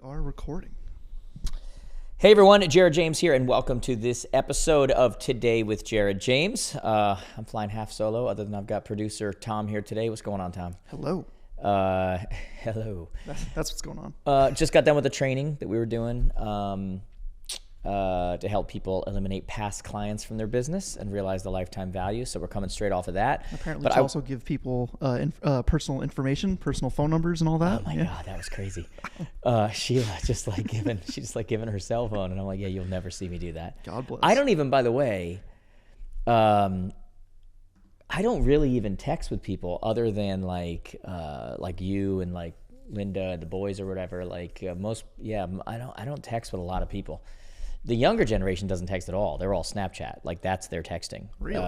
are recording. Hey everyone, Jared James here, and welcome to this episode of Today with Jared James. I'm flying half solo, other than I've got producer Tom here today. What's going on, Tom? Hello. Hello. That's what's going on. Just got done with the training that we were doing to help people eliminate past clients from their business and realize the lifetime value. So we're coming straight off of that. Apparently, but also give people personal information, personal phone numbers, and all that. Oh my God, that was crazy. Sheila just like giving her cell phone, and I'm like, yeah, you'll never see me do that. God bless. I don't even, by the way, I don't really even text with people other than like you and like Linda, the boys or whatever. I don't text with a lot of people. The younger generation doesn't text at all. They're all Snapchat. Like that's their texting. Really?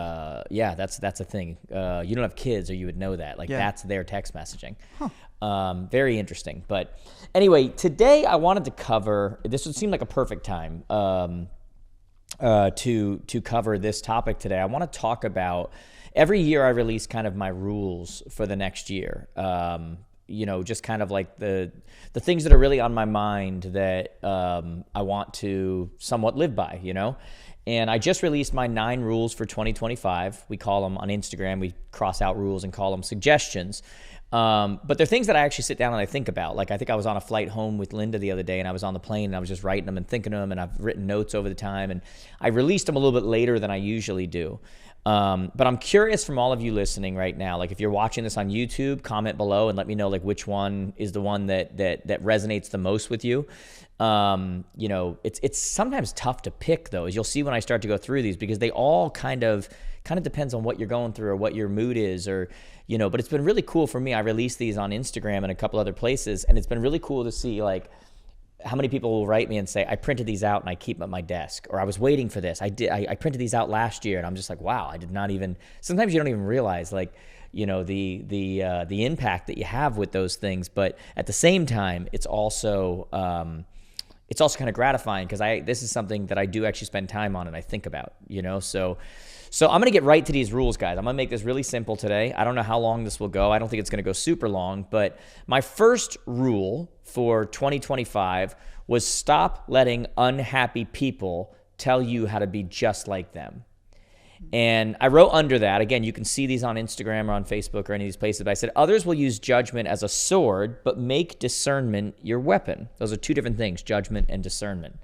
Yeah, that's a thing. You don't have kids, or you would know that. Like that's their text messaging. Huh. Very interesting. But anyway, today I wanted to cover. This would seem like a perfect time to cover this topic today. I want to talk about. Every year I release kind of my rules for the next year. Just kind of like the things that are really on my mind that I want to somewhat live by, And I just released my 9 rules for 2025. We call them on Instagram. We cross out rules and call them suggestions. But they're things that I actually sit down and I think about. Like I think I was on a flight home with Linda the other day, and I was on the plane and I was just writing them and thinking of them, and I've written notes over the time, and I released them a little bit later than I usually do. But I'm curious from all of you listening right now, like if you're watching this on YouTube, comment below and let me know like which one is the one that resonates the most with you. It's sometimes tough to pick though, as you'll see when I start to go through these, because they all kind of depends on what you're going through or what your mood is, or, but it's been really cool for me. I released these on Instagram and a couple other places, and it's been really cool to see like how many people will write me and say, I printed these out and I keep them at my desk, or I was waiting for this. I printed these out last year, and I'm just like, wow, I did not even, sometimes you don't even realize like, the impact that you have with those things. But at the same time, it's also kind of gratifying, because this is something that I do actually spend time on and I think about, So I'm going to get right to these rules, guys. I'm going to make this really simple today. I don't know how long this will go. I don't think it's going to go super long, but my first rule for 2025 was stop letting unhappy people tell you how to be just like them. And I wrote under that, again, you can see these on Instagram or on Facebook or any of these places, but I said, others will use judgment as a sword, but make discernment your weapon. Those are two different things, judgment and discernment.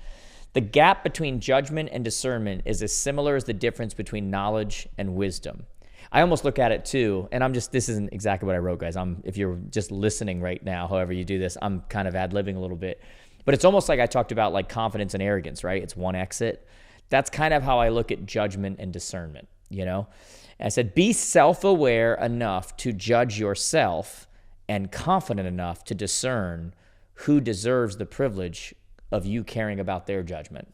The gap between judgment and discernment is as similar as the difference between knowledge and wisdom. I almost look at it too, and this isn't exactly what I wrote, guys. If you're just listening right now, however you do this, I'm kind of ad-libbing a little bit. But it's almost like I talked about like confidence and arrogance, right? It's one exit. That's kind of how I look at judgment and discernment, And I said, be self-aware enough to judge yourself and confident enough to discern who deserves the privilege of you caring about their judgment.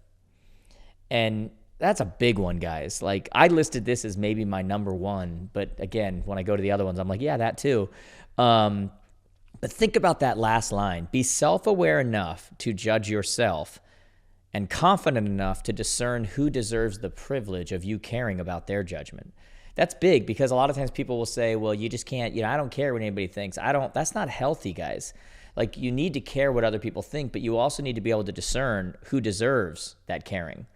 And that's a big one, guys. Like I listed this as maybe my number one, but again, when I go to the other ones, I'm like, yeah, that too. But think about that last line. Be self-aware enough to judge yourself and confident enough to discern who deserves the privilege of you caring about their judgment. That's big, because a lot of times people will say, well, you just can't, I don't care what anybody thinks. That's not healthy, guys. Like you need to care what other people think, but you also need to be able to discern who deserves that caring.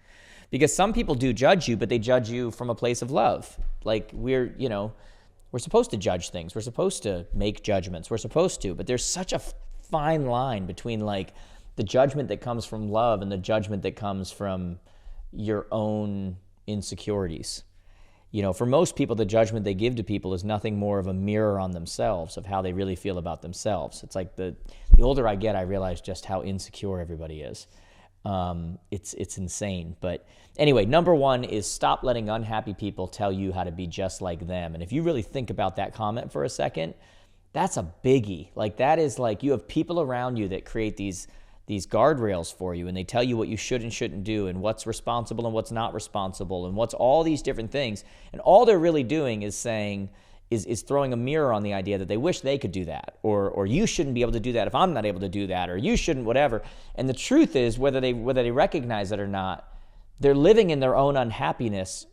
Because some people do judge you, but they judge you from a place of love. Like we're supposed to judge things. We're supposed to make judgments. We're supposed to, but there's such a fine line between like the judgment that comes from love and the judgment that comes from your own insecurities. For most people, the judgment they give to people is nothing more of a mirror on themselves of how they really feel about themselves. It's like the older I get, I realize just how insecure everybody is. It's insane. But anyway, number one is stop letting unhappy people tell you how to be just like them. And if you really think about that comment for a second, that's a biggie. Like that is like you have people around you that create these guardrails for you, and they tell you what you should and shouldn't do, and what's responsible and what's not responsible, and what's all these different things. And all they're really doing is saying, is throwing a mirror on the idea that they wish they could do that, or you shouldn't be able to do that if I'm not able to do that, or you shouldn't, whatever. And the truth is, whether they recognize it or not, they're living in their own unhappiness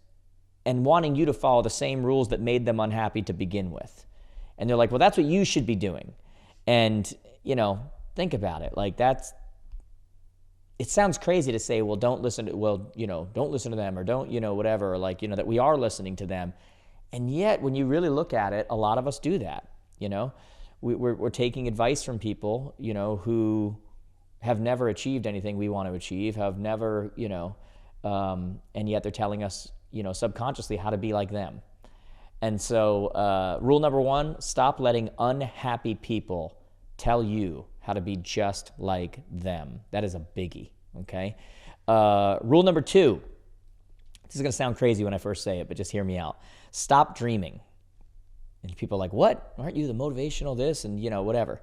and wanting you to follow the same rules that made them unhappy to begin with. And they're like, well, that's what you should be doing. And, think about it. Like that's it sounds crazy to say, well, don't listen to them, or don't, whatever, or like, that we are listening to them. And yet, when you really look at it, a lot of us do that. We're taking advice from people, who have never achieved anything we want to achieve, have never, and yet they're telling us, subconsciously how to be like them. And so rule number 1, stop letting unhappy people tell you how to be just like them. That is a biggie, okay? Rule number 2, this is going to sound crazy when I first say it, but just hear me out. Stop dreaming. And people are like, what? Aren't you the motivational this and, whatever.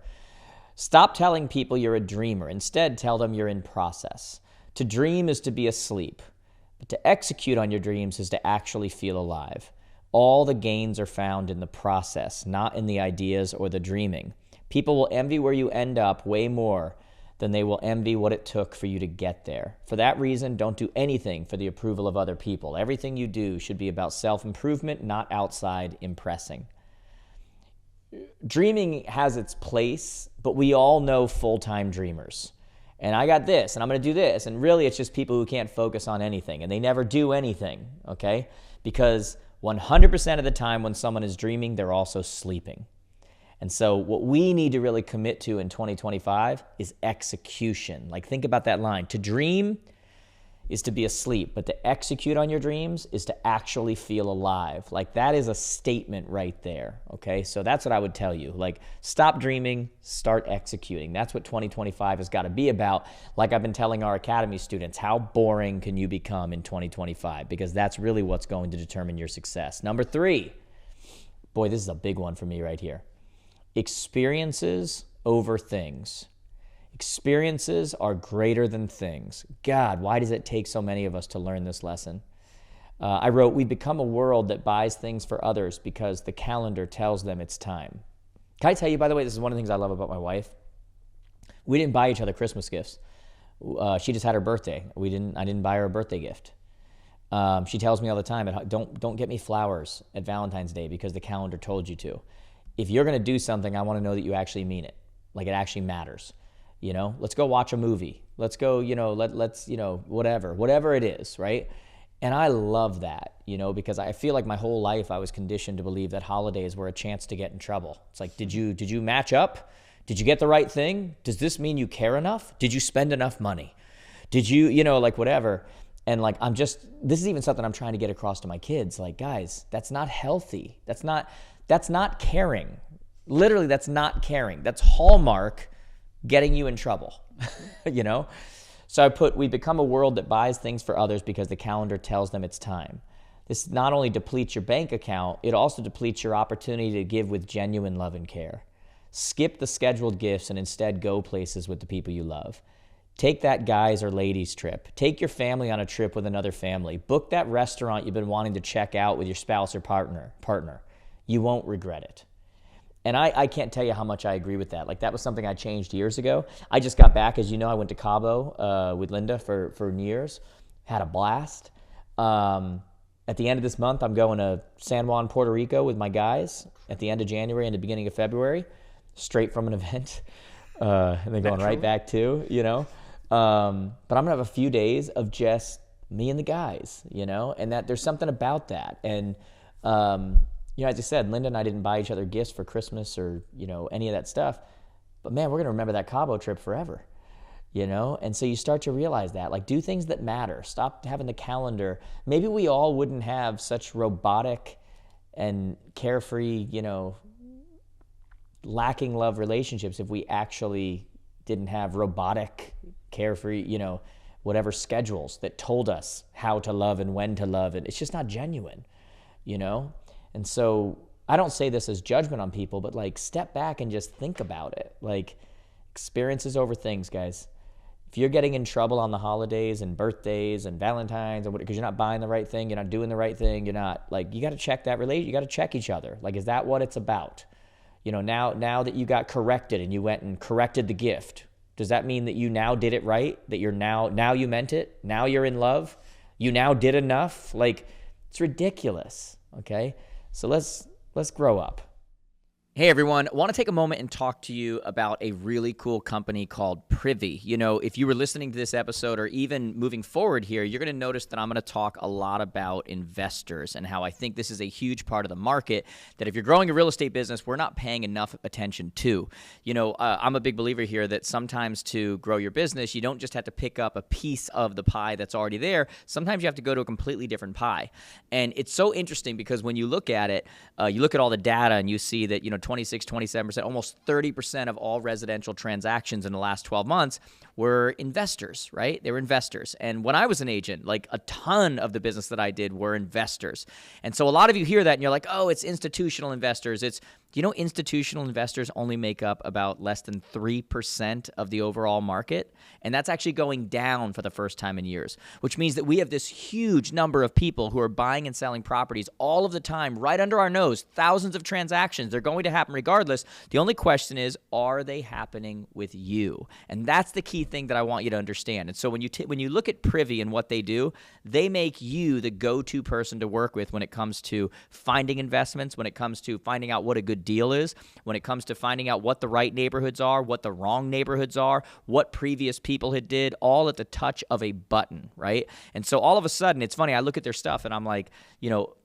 Stop telling people you're a dreamer. Instead, tell them you're in process. To dream is to be asleep. But to execute on your dreams is to actually feel alive. All the gains are found in the process, not in the ideas or the dreaming. People will envy where you end up way more than they will envy what it took for you to get there. For that reason, don't do anything for the approval of other people. Everything you do should be about self-improvement, not outside impressing. Dreaming has its place, but we all know full-time dreamers. And I got this, and I'm going to do this. And really, it's just people who can't focus on anything, and they never do anything, okay? Because 100% of the time when someone is dreaming, they're also sleeping. And so what we need to really commit to in 2025 is execution. Like, think about that line. To dream is to be asleep, but to execute on your dreams is to actually feel alive. Like, that is a statement right there, okay? So that's what I would tell you. Like, stop dreaming, start executing. That's what 2025 has got to be about. Like I've been telling our academy students, how boring can you become in 2025? Because that's really what's going to determine your success. Number 3, boy, this is a big one for me right here. Experiences over things. Experiences are greater than things. God, why does it take so many of us to learn this lesson? I wrote, we become a world that buys things for others because the calendar tells them it's time. Can I tell you, by the way, this is one of the things I love about my wife. We didn't buy each other Christmas gifts. She just had her birthday. I didn't buy her a birthday gift. She tells me all the time, don't get me flowers at Valentine's Day because the calendar told you to. If you're going to do something, I want to know that you actually mean it. Like, it actually matters. Let's go watch a movie. Let's go, let's whatever it is, right? And I love that, because I feel like my whole life I was conditioned to believe that holidays were a chance to get in trouble. It's like, did you match up? Did you get the right thing? Does this mean you care enough? Did you spend enough money? Did you, whatever. And like, this is even something I'm trying to get across to my kids. Like, guys, that's not healthy. That's not caring. Literally, that's not caring. That's Hallmark getting you in trouble, So I put, we become a world that buys things for others because the calendar tells them it's time. This not only depletes your bank account, it also depletes your opportunity to give with genuine love and care. Skip the scheduled gifts and instead go places with the people you love. Take that guys or ladies trip. Take your family on a trip with another family. Book that restaurant you've been wanting to check out with your spouse or partner. You won't regret it. And I can't tell you how much I agree with that. Like, that was something I changed years ago. I just got back. As you know, I went to Cabo with Linda for New Year's. Had a blast. At the end of this month, I'm going to San Juan, Puerto Rico with my guys at the end of January and the beginning of February, straight from an event. And then going right back to, But I'm going to have a few days of just me and the guys, and that there's something about that. And, as I said, Linda and I didn't buy each other gifts for Christmas or, any of that stuff. But man, we're going to remember that Cabo trip forever, And so you start to realize that, like, do things that matter. Stop having the calendar. Maybe we all wouldn't have such robotic and carefree, lacking love relationships if we actually didn't have robotic, carefree, whatever schedules that told us how to love and when to love. And it's just not genuine, And so I don't say this as judgment on people, but like, step back and just think about it. Like, experiences over things, guys. If you're getting in trouble on the holidays and birthdays and Valentine's, or because you're not buying the right thing, you're not doing the right thing, you're not, like, you got to check that relationship. You got to check each other. Like, is that what it's about? Now that you got corrected and you went and corrected the gift, does that mean that you now did it right? That you're now you meant it? Now you're in love? You now did enough? Like, it's ridiculous, okay? So let's grow up. Hey everyone, I want to take a moment and talk to you about a really cool company called Privy. You know, if you were listening to this episode or even moving forward here, you're going to notice that I'm going to talk a lot about investors and how I think this is a huge part of the market that if you're growing a real estate business, we're not paying enough attention to. You know, I'm a big believer here that sometimes to grow your business, you don't just have to pick up a piece of the pie that's already there. Sometimes you have to go to a completely different pie. And it's so interesting because when you look at it, you look at all the data and you see that, 26, 27%, almost 30% of all residential transactions in the last 12 months were investors, right? They were investors. And when I was an agent, like a ton of the business that I did were investors. And so a lot of you hear that and you're like, oh, it's institutional investors. Institutional investors only make up about less than 3% of the overall market. And that's actually going down for the first time in years, which means that we have this huge number of people who are buying and selling properties all of the time, right under our nose, thousands of transactions. They're going to happen regardless. The only question is, are they happening with you? And that's the key thing that I want you to understand. And so when you look at Privy and what they do, they make you the go-to person to work with when it comes to finding investments, when it comes to finding out what a good deal is, when it comes to finding out what the right neighborhoods are, what the wrong neighborhoods are, what previous people had did, all at the touch of a button, right? And so all of a sudden, it's funny, I look at their stuff and I'm like,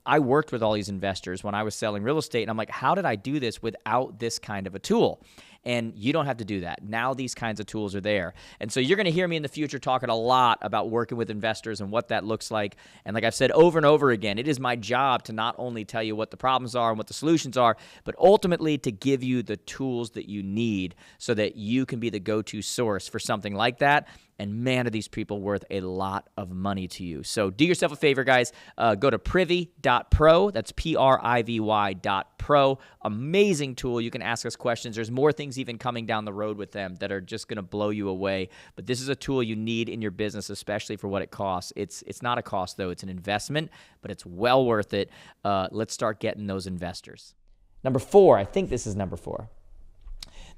I worked with all these investors when I was selling real estate, and I'm like, how did I do this without this kind of a tool? And you don't have to do that. Now these kinds of tools are there. And so you're going to hear me in the future talking a lot about working with investors and what that looks like. And like I've said over and over again, it is my job to not only tell you what the problems are and what the solutions are, but ultimately to give you the tools that you need so that you can be the go-to source for something like that. And man, are these people worth a lot of money to you. So do yourself a favor, guys. Go to privy.pro. That's privy.pro. Amazing tool. You can ask us questions. There's more things even coming down the road with them that are just going to blow you away. But this is a tool you need in your business, especially for what it costs. It's not a cost, though. It's an investment, but it's well worth it. Let's start getting those investors. Number 4, I think this is number 4.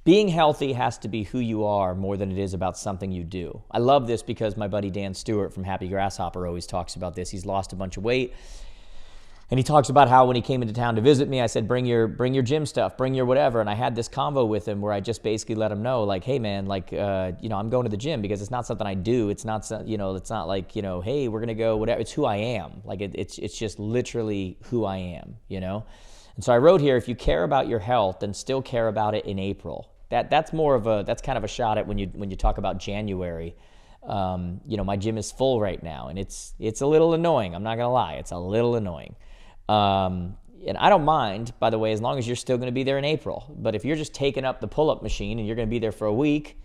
Being healthy has to be who you are more than it is about something you do. I love this because my buddy Dan Stewart from Happy Grasshopper always talks about this. He's lost a bunch of weight. And he talks about how when he came into town to visit me, I said, bring your gym stuff, bring your whatever. And I had this convo with him where I just basically let him know, like, hey man, like, I'm going to the gym because it's not something I do. It's not, it's not like, hey, we're going to go, whatever. It's who I am. Like it's just literally who I am, And so I wrote here, if you care about your health, then still care about it in April. That's kind of a shot at when you talk about January. My gym is full right now, and it's a little annoying. I'm not gonna lie, it's a little annoying. And I don't mind, by the way, as long as you're still gonna be there in April. But if you're just taking up the pull-up machine and you're gonna be there for a week,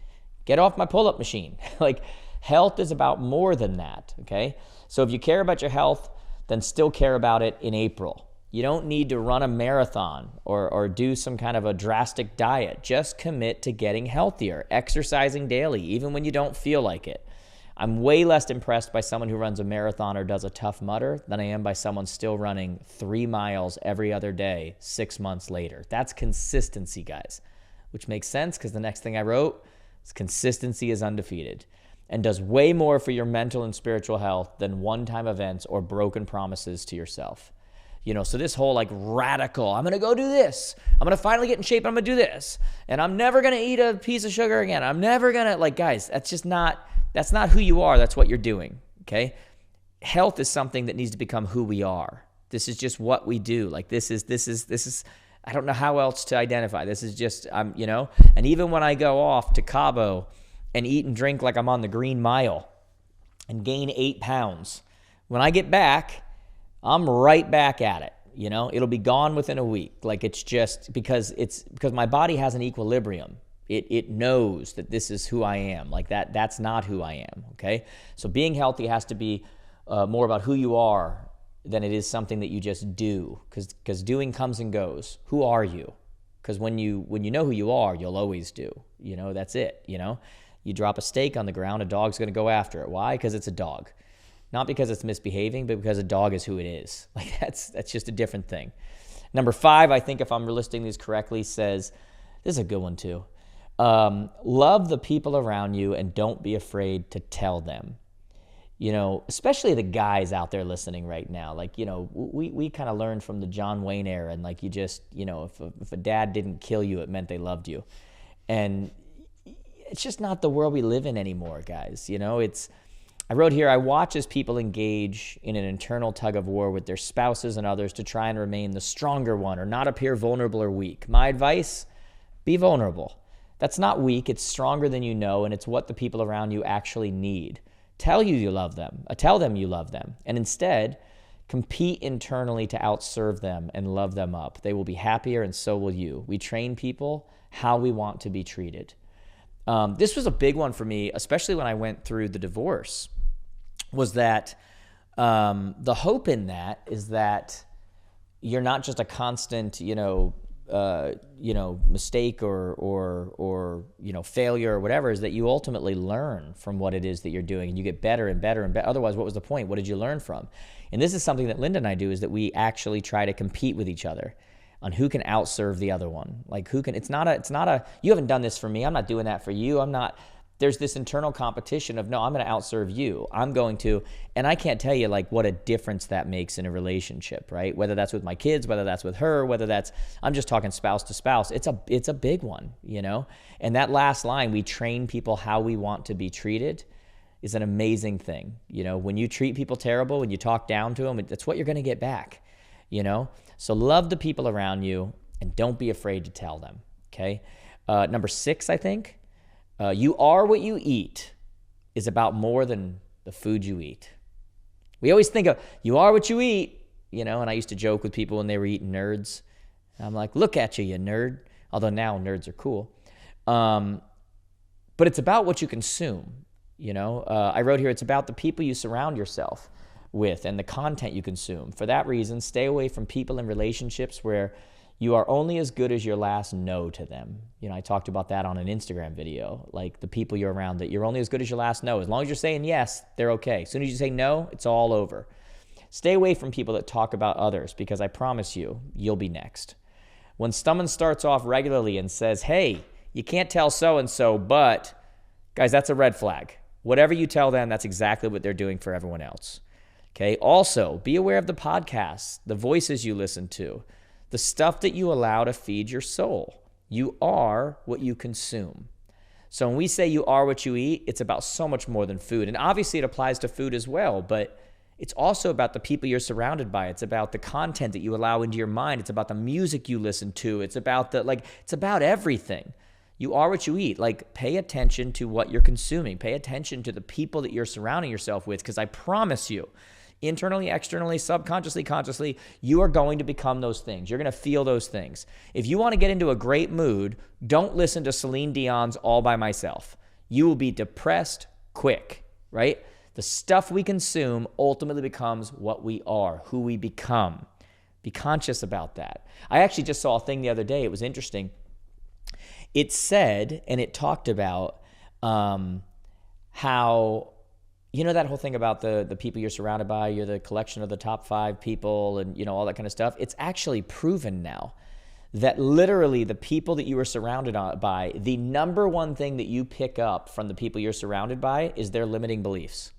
get off my pull-up machine. Like, health is about more than that. Okay, so if you care about your health, then still care about it in April. You don't need to run a marathon or do some kind of a drastic diet. Just commit to getting healthier, exercising daily, even when you don't feel like it. I'm way less impressed by someone who runs a marathon or does a Tough Mudder than I am by someone still running 3 miles every other day 6 months later. That's consistency, guys, which makes sense because the next thing I wrote is consistency is undefeated and does way more for your mental and spiritual health than one-time events or broken promises to yourself. So this whole like radical, I'm going to go do this. I'm going to finally get in shape. I'm going to do this. And I'm never going to eat a piece of sugar again. I'm never going to, guys, that's not who you are. That's what you're doing. Okay. Health is something that needs to become who we are. This is just what we do. Like this is, I don't know how else to identify. This is just, and even when I go off to Cabo and eat and drink like I'm on the Green Mile and gain 8 pounds, when I get back, I'm right back at it. It'll be gone within a week. Like it's just because my body has an equilibrium. It knows that this is who I am. Like that's not who I am. Okay. So being healthy has to be more about who you are than it is something that you just do. Because doing comes and goes. Who are you? Because when you know who you are, you'll always do. That's it. You drop a steak on the ground, a dog's going to go after it. Why? Because it's a dog. Not because it's misbehaving, but because a dog is who it is. Like that's just a different thing. Number 5, I think if I'm listing these correctly, says, this is a good one too. Love the people around you and don't be afraid to tell them. especially the guys out there listening right now. Like, we kind of learned from the John Wayne era, and like, you just, if a dad didn't kill you, it meant they loved you. And it's just not the world we live in anymore, guys. I wrote here, I watch as people engage in an internal tug of war with their spouses and others to try and remain the stronger one or not appear vulnerable or weak. My advice, be vulnerable. That's not weak, it's stronger than you know, and it's what the people around you actually need. Tell them you love them, and instead, compete internally to outserve them and love them up. They will be happier, and so will you. We train people how we want to be treated. This was a big one for me, especially when I went through the divorce, was that the hope in that is that you're not just a constant, mistake or failure or whatever, is that you ultimately learn from what it is that you're doing, and you get better and better and better. Otherwise, what was the point? What did you learn from? And this is something that Linda and I do, is that we actually try to compete with each other on who can outserve the other one. Like, it's not a, you haven't done this for me, I'm not doing that for you. There's this internal competition of, no, I'm going to outserve you. And I can't tell you like what a difference that makes in a relationship, right? Whether that's with my kids, whether that's with her, I'm just talking spouse to spouse. It's a big one, And that last line, we train people how we want to be treated, is an amazing thing. When you treat people terrible, when you talk down to them, that's what you're going to get back, So love the people around you and don't be afraid to tell them, okay? Number 6, I think, you are what you eat is about more than the food you eat. We always think of, you are what you eat, and I used to joke with people when they were eating nerds. And I'm like, look at you nerd. Although now nerds are cool. But it's about what you consume, I wrote here, it's about the people you surround yourself with and the content you consume. For that reason, stay away from people and relationships where you are only as good as your last no to them. I talked about that on an Instagram video, like the people you're around, that you're only as good as your last no. As long as you're saying yes, they're okay. As soon as you say no, it's all over. Stay away from people that talk about others, because I promise you, you'll be next. When someone starts off regularly and says, hey, you can't tell so-and-so, but, guys, that's a red flag. Whatever you tell them, that's exactly what they're doing for everyone else. Okay. Also, be aware of the podcasts, the voices you listen to, the stuff that you allow to feed your soul. You are what you consume. So when we say you are what you eat, it's about so much more than food. And obviously it applies to food as well, but it's also about the people you're surrounded by. It's about the content that you allow into your mind. It's about the music you listen to. It's about it's about everything. You are what you eat. Like, pay attention to what you're consuming. Pay attention to the people that you're surrounding yourself with, because I promise you, internally, externally, subconsciously, consciously, you are going to become those things. You're going to feel those things. If you want to get into a great mood, don't listen to Celine Dion's All by Myself. You will be depressed quick, right? The stuff we consume ultimately becomes what we are, who we become. Be conscious about that. I actually just saw a thing the other day. It was interesting. It said, and it talked about how, that whole thing about the people you're surrounded by, you're the collection of the top 5 people and, all that kind of stuff. It's actually proven now that literally the people that you are surrounded by, the number one thing that you pick up from the people you're surrounded by is their limiting beliefs.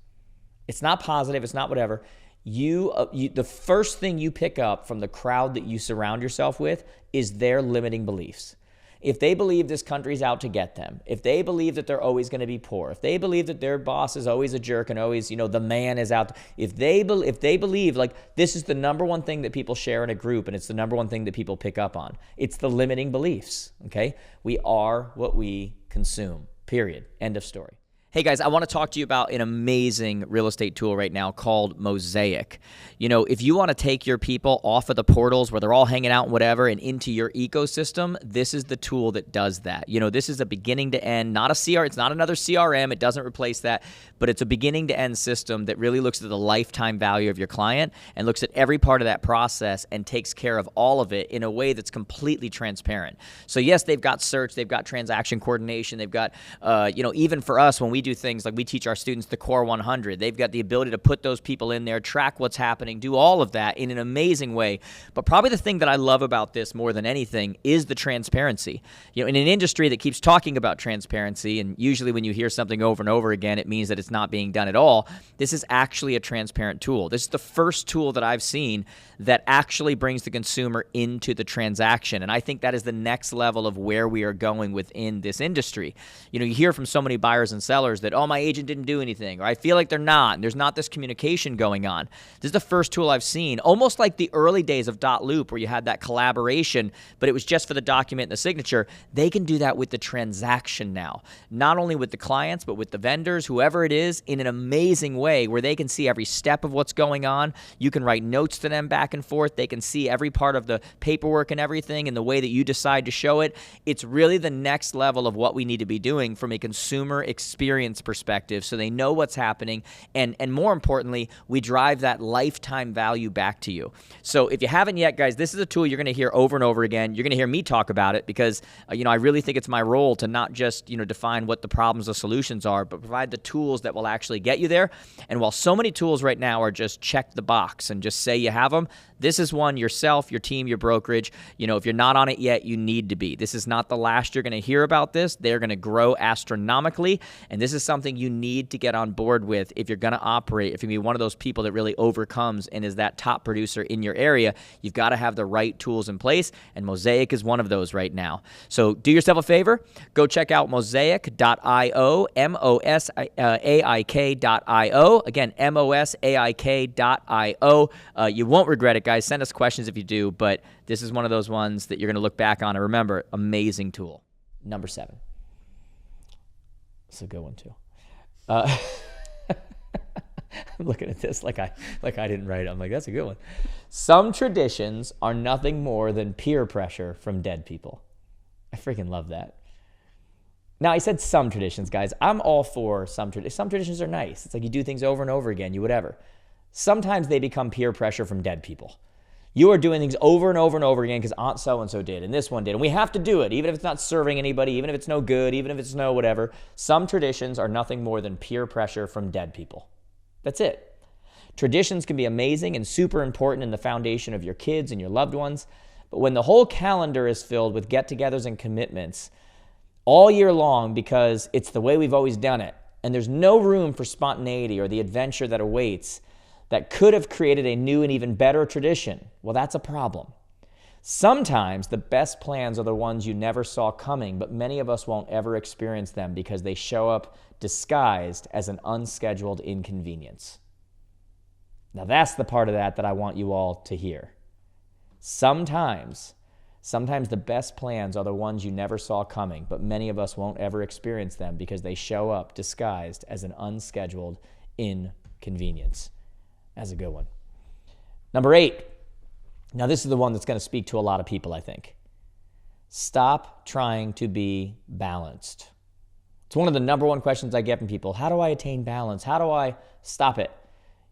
It's not positive. It's not whatever. The first thing you pick up from the crowd that you surround yourself with is their limiting beliefs. If they believe this country's out to get them, if they believe that they're always going to be poor, if they believe that their boss is always a jerk and always, the man is out, if they believe like this is the number one thing that people share in a group and it's the number one thing that people pick up on, it's the limiting beliefs, okay? We are what we consume, period. End of story. Hey guys, I want to talk to you about an amazing real estate tool right now called Mosaik. If you want to take your people off of the portals where they're all hanging out and whatever and into your ecosystem, this is the tool that does that. This is a beginning to end, not a CR, it's not another CRM, it doesn't replace that, but it's a beginning to end system that really looks at the lifetime value of your client and looks at every part of that process and takes care of all of it in a way that's completely transparent. So yes, they've got search, they've got transaction coordination, they've got, even for us when we do things like we teach our students the Core 100. They've got the ability to put those people in there, track what's happening, do all of that in an amazing way. But probably the thing that I love about this more than anything is the transparency. You know, in an industry that keeps talking about transparency, and usually when you hear something over and over again, it means that it's not being done at all. This is actually a transparent tool. This is the first tool that I've seen that actually brings the consumer into the transaction. And I think that is the next level of where we are going within this industry. You know, you hear from so many buyers and sellers that, oh, my agent didn't do anything, or I feel like they're not, and there's not this communication going on. This is the first tool I've seen, almost like the early days of .loop where you had that collaboration, but it was just for the document and the signature. They can do that with the transaction now, not only with the clients, but with the vendors, whoever it is, in an amazing way where they can see every step of what's going on. You can write notes to them back and forth. They can see every part of the paperwork and everything and the way that you decide to show it. It's really the next level of what we need to be doing from a consumer experience perspective so they know what's happening. And more importantly, we drive that lifetime value back to you. So if you haven't yet, guys, this is a tool you're going to hear over and over again. You're going to hear me talk about it because, I really think it's my role to not just, define what the problems or solutions are, but provide the tools that will actually get you there. And while so many tools right now are just check the box and just say you have them, this is one yourself, your team, your brokerage. If you're not on it yet, you need to be. This is not the last you're going to hear about this. They're going to grow astronomically, and this is something you need to get on board with if you're going to operate. If you're going to be one of those people that really overcomes and is that top producer in your area, you've got to have the right tools in place, and Mosaik is one of those right now. So do yourself a favor. Go check out mosaik.io, mosaik.io. Again, mosaik.io. You won't regret it, guys. Send us questions if you do, but this is one of those ones that you're going to look back on and remember, amazing tool. Number 7. It's a good one too. I'm looking at this like I didn't write it. I'm like, that's a good one. Some traditions are nothing more than peer pressure from dead people. I freaking love that. Now, I said some traditions, guys. I'm all for some traditions. Some traditions are nice. It's like you do things over and over again, you whatever. Sometimes they become peer pressure from dead people. You are doing things over and over and over again because Aunt so-and-so did and this one did. And we have to do it, even if it's not serving anybody, even if it's no good, even if it's no whatever. Some traditions are nothing more than peer pressure from dead people. That's it. Traditions can be amazing and super important in the foundation of your kids and your loved ones. But when the whole calendar is filled with get-togethers and commitments all year long because it's the way we've always done it, and there's no room for spontaneity or the adventure that awaits, that could have created a new and even better tradition, well, that's a problem. Sometimes the best plans are the ones you never saw coming, but many of us won't ever experience them because they show up disguised as an unscheduled inconvenience. Now, that's the part of that I want you all to hear. Sometimes the best plans are the ones you never saw coming, but many of us won't ever experience them because they show up disguised as an unscheduled inconvenience. That's a good one. Number 8. Now, this is the one that's going to speak to a lot of people, I think. Stop trying to be balanced. It's one of the number one questions I get from people. How do I attain balance? How do I stop it?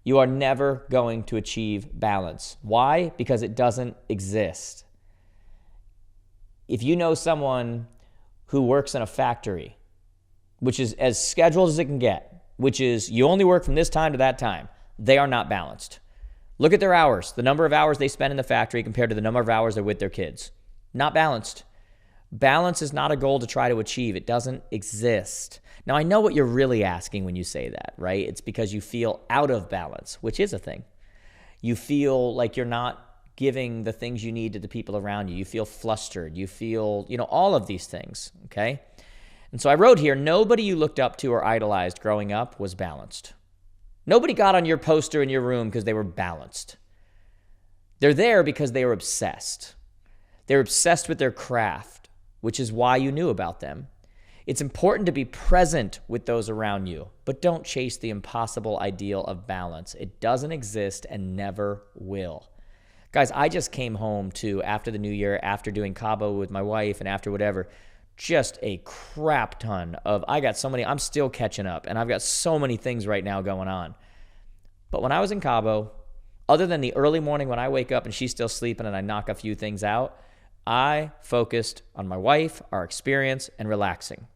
You are never going to achieve balance. Why? Because it doesn't exist. If you know someone who works in a factory, which is as scheduled as it can get, which is you only work from this time to that time, they are not balanced. Look at their hours, the number of hours they spend in the factory compared to the number of hours they're with their kids. Not balanced. Balance is not a goal to try to achieve. It doesn't exist. Now, I know what you're really asking when you say that, right? It's because you feel out of balance, which is a thing. You feel like you're not giving the things you need to the people around you. You feel flustered. You feel, all of these things, okay? And so I wrote here, nobody you looked up to or idolized growing up was balanced. Nobody got on your poster in your room because they were balanced. They're there because they were obsessed. They're obsessed with their craft, which is why you knew about them. It's important to be present with those around you, but don't chase the impossible ideal of balance. It doesn't exist and never will. Guys, I just came home after the new year, after doing Cabo with my wife and after whatever, just a crap ton of, I'm still catching up, and I've got so many things right now going on. But when I was in Cabo, other than the early morning when I wake up and she's still sleeping and I knock a few things out, I focused on my wife, our experience, and relaxing.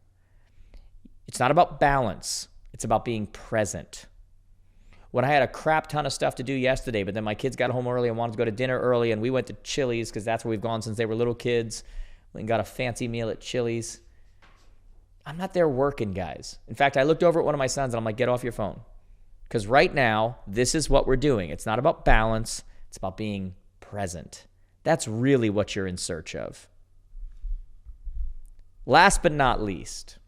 It's not about balance. It's about being present. When I had a crap ton of stuff to do yesterday, but then my kids got home early and wanted to go to dinner early, and we went to Chili's because that's where we've gone since they were little kids. We got a fancy meal at Chili's. I'm not there working, guys. In fact, I looked over at one of my sons and I'm like, get off your phone. Because right now, this is what we're doing. It's not about balance. It's about being present. That's really what you're in search of. Last but not least,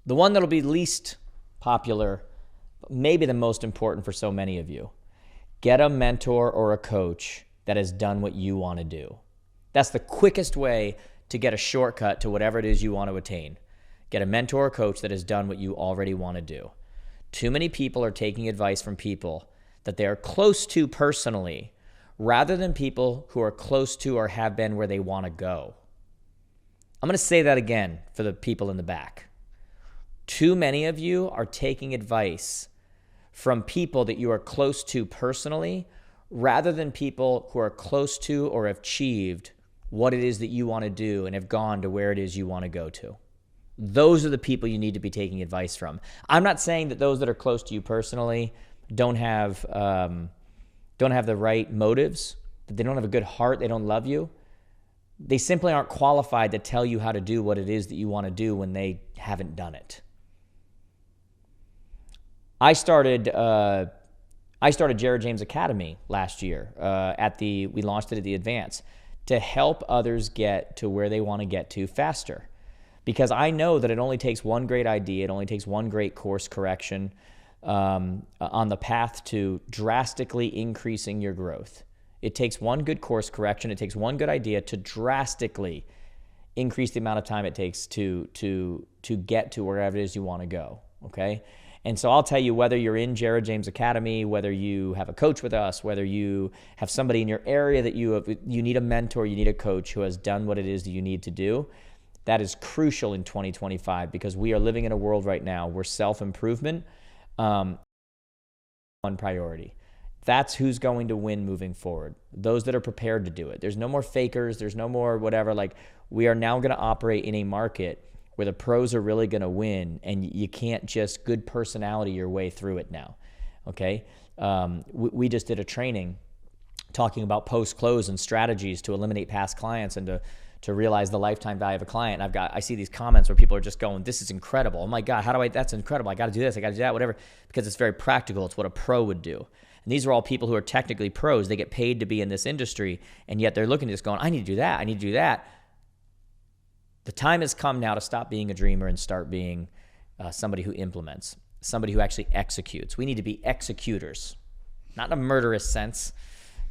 the one that'll be least popular, but maybe the most important for so many of you. Get a mentor or a coach that has done what you want to do. That's the quickest way to get a shortcut to whatever it is you want to attain. Get a mentor or coach that has done what you already want to do. Too many people are taking advice from people that they are close to personally, rather than people who are close to or have been where they want to go. I'm going to say that again for the people in the back. Too many of you are taking advice from people that you are close to personally, rather than people who are close to or have achieved what it is that you want to do and have gone to where it is you want to go to. Those are the people you need to be taking advice from. I'm not saying that those that are close to you personally don't have the right motives, that they don't have a good heart, they don't love you. They simply aren't qualified to tell you how to do what it is that you want to do when they haven't done it. I started Jared James Academy last year. We launched it at the Advance to help others get to where they want to get to faster. Because I know that it only takes one great idea, it only takes one great course correction on the path to drastically increasing your growth. It takes one good course correction, it takes one good idea to drastically increase the amount of time it takes to get to wherever it is you want to go, okay? And so I'll tell you, whether you're in Jared James Academy, whether you have a coach with us, whether you have somebody in your area that you need a mentor, you need a coach who has done what it is that you need to do, that is crucial in 2025, because we are living in a world right now where self-improvement one priority. That's who's going to win moving forward. Those that are prepared to do it. There's no more fakers. There's no more whatever. Like, we are now going to operate in a market where the pros are really going to win, and you can't just good personality your way through it now. Okay. We just did a training talking about post-close and strategies to eliminate past clients and to realize the lifetime value of a client. And I see these comments where people are just going, this is incredible. Oh my God, that's incredible. I got to do this. I got to do that, whatever, because it's very practical. It's what a pro would do. And these are all people who are technically pros. They get paid to be in this industry, and yet they're looking at this going, I need to do that. I need to do that. The time has come now to stop being a dreamer and start being somebody who implements, somebody who actually executes. We need to be executors, not in a murderous sense,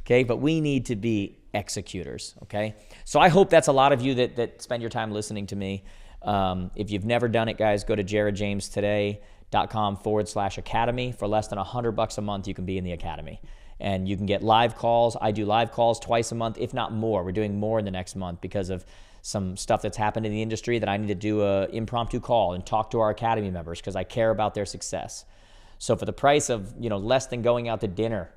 okay? But we need to be executors, okay? So I hope that's a lot of you that spend your time listening to me. If you've never done it, guys, go to jaredjamestoday.com/academy. For less than $100 a month, you can be in the academy. And you can get live calls. I do live calls twice a month, if not more. We're doing more in the next month because of some stuff that's happened in the industry that I need to do an impromptu call and talk to our academy members because I care about their success. So for the price of, less than going out to dinner,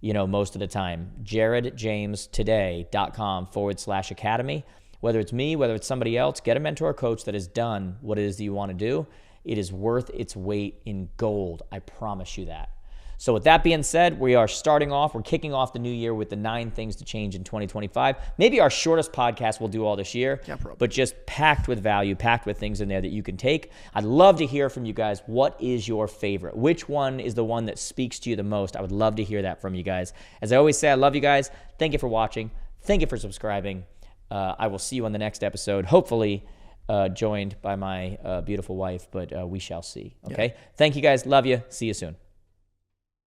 most of the time, jaredjamestoday.com/academy. Whether it's me, whether it's somebody else, get a mentor or coach that has done what it is that you want to do. It is worth its weight in gold. I promise you that. So with that being said, we're kicking off the new year with the 9 things to change in 2025. Maybe our shortest podcast we'll do all this year, but just packed with value, packed with things in there that you can take. I'd love to hear from you guys. What is your favorite? Which one is the one that speaks to you the most? I would love to hear that from you guys. As I always say, I love you guys. Thank you for watching. Thank you for subscribing. I will see you on the next episode, hopefully joined by my beautiful wife, but we shall see. Okay? Yeah. Thank you guys. Love you. See you soon.